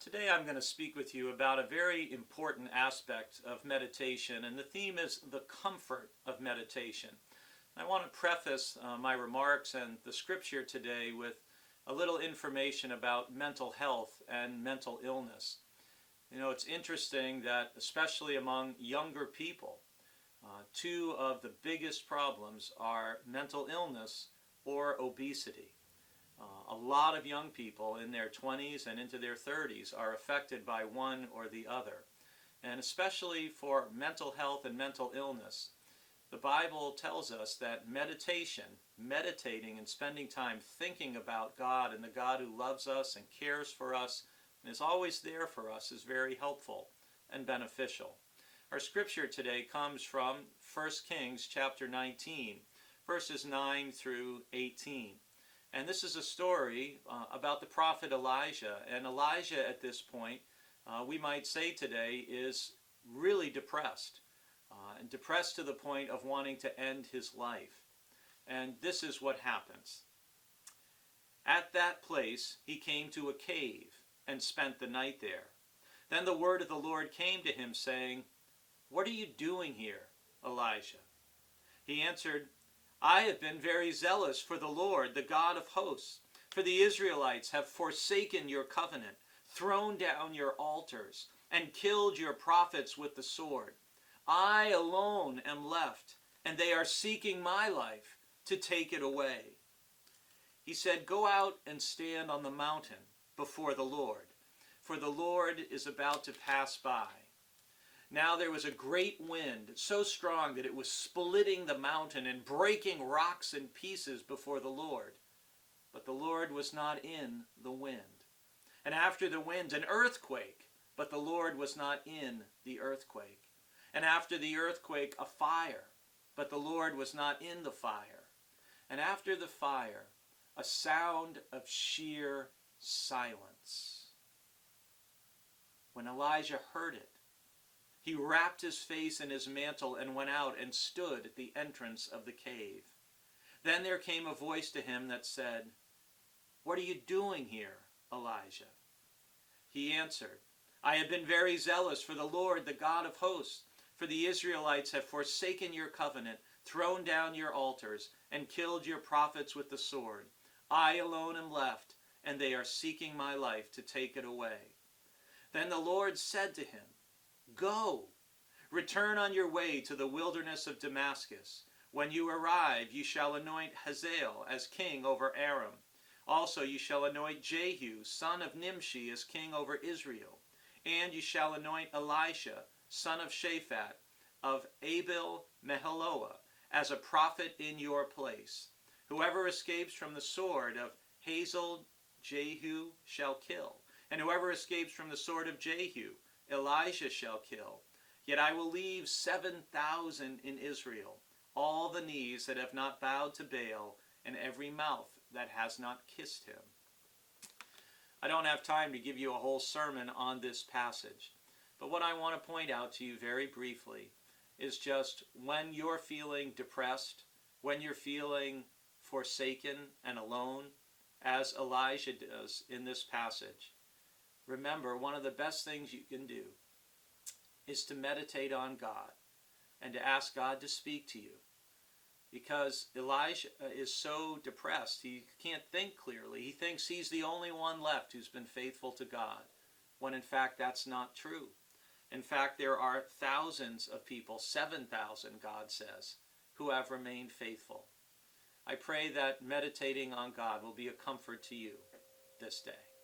Today I'm going to speak with you about a very important aspect of meditation, and the theme is the comfort of meditation. I want to preface my remarks and the scripture today with a little information about mental health and mental illness. You know, it's interesting that especially among younger people, two of the biggest problems are mental illness or obesity. A lot of young people in their 20s and into their 30s are affected by one or the other. And especially for mental health and mental illness, the Bible tells us that meditation, meditating and spending time thinking about God and the God who loves us and cares for us and is always there for us, is very helpful and beneficial. Our scripture today comes from 1 Kings chapter 19, verses 9 through 18. And this is a story about the prophet Elijah. And Elijah at this point, we might say today, is really depressed. And depressed to the point of wanting to end his life. And this is what happens. At that place he came to a cave and spent the night there. Then the word of the Lord came to him, saying, "What are you doing here, Elijah?" He answered, "I have been very zealous for the Lord, the God of hosts. For the Israelites have forsaken your covenant, thrown down your altars, and killed your prophets with the sword. I alone am left, and they are seeking my life to take it away." He said, "Go out and stand on the mountain before the Lord, for the Lord is about to pass by." Now there was a great wind, so strong that it was splitting the mountain and breaking rocks in pieces before the Lord. But the Lord was not in the wind. And after the wind, an earthquake, but the Lord was not in the earthquake. And after the earthquake, a fire, but the Lord was not in the fire. And after the fire, a sound of sheer silence. When Elijah heard it, he wrapped his face in his mantle and went out and stood at the entrance of the cave. Then there came a voice to him that said, "What are you doing here, Elijah?" He answered, "I have been very zealous for the Lord, the God of hosts. For the Israelites have forsaken your covenant, thrown down your altars, and killed your prophets with the sword. I alone am left, and they are seeking my life to take it away." Then the Lord said to him, "Go, return on your way to the wilderness of Damascus. When you arrive, you shall anoint Hazael as king over Aram. Also you shall anoint Jehu, son of Nimshi, as king over Israel. And you shall anoint Elisha, son of Shaphat, of Abel Meholah, as a prophet in your place. Whoever escapes from the sword of Hazael, Jehu shall kill. And whoever escapes from the sword of Jehu, Elijah shall kill. Yet I will leave 7,000 in Israel, all the knees that have not bowed to Baal, and every mouth that has not kissed him." I don't have time to give you a whole sermon on this passage, but what I want to point out to you very briefly is just when you're feeling depressed, when you're feeling forsaken and alone, as Elijah does in this passage, remember, one of the best things you can do is to meditate on God and to ask God to speak to you. Because Elijah is so depressed, he can't think clearly. He thinks he's the only one left who's been faithful to God, when in fact that's not true. In fact, there are thousands of people, 7,000 God says, who have remained faithful. I pray that meditating on God will be a comfort to you this day.